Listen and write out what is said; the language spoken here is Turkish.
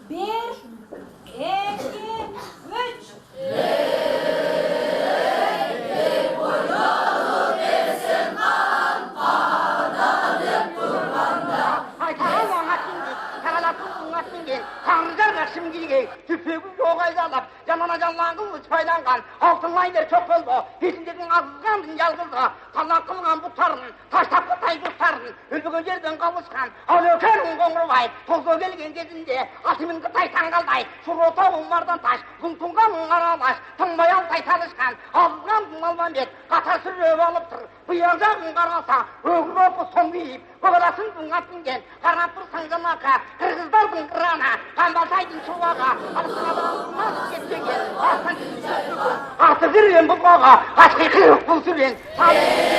Bir, iki, üç. Tanrıca şimdiye tüpüğü yoğaydalar. Canına canlan kılıç faylangan. Altın aydır çok oldu. Hizindeki azızgandın yalgızda. Kallak kılgan butarın. Taş tapı tay butarın. Ülbüğün yerden kavuşkan. Alökerin kongruvay. Tozu gelgen gezinde. Atımın kıtay tangalday. Şurotağın vardan taş. Kuntunganın aralaş. Tınmayan tay talışkan. Azızgandın almamet. Kata sürüp alıptır. Bıyağın karasa. Ögröpü son deyip. Kıvırasın dün atın gen. Karapır sancanaka. Kırgızdardın kırana. Kambalsaydın çuvağa. Alışkınadan nasıl geçecek? Artık yürüyen bu bağa. Aşkı kıyık bulsun ben. Sağlık.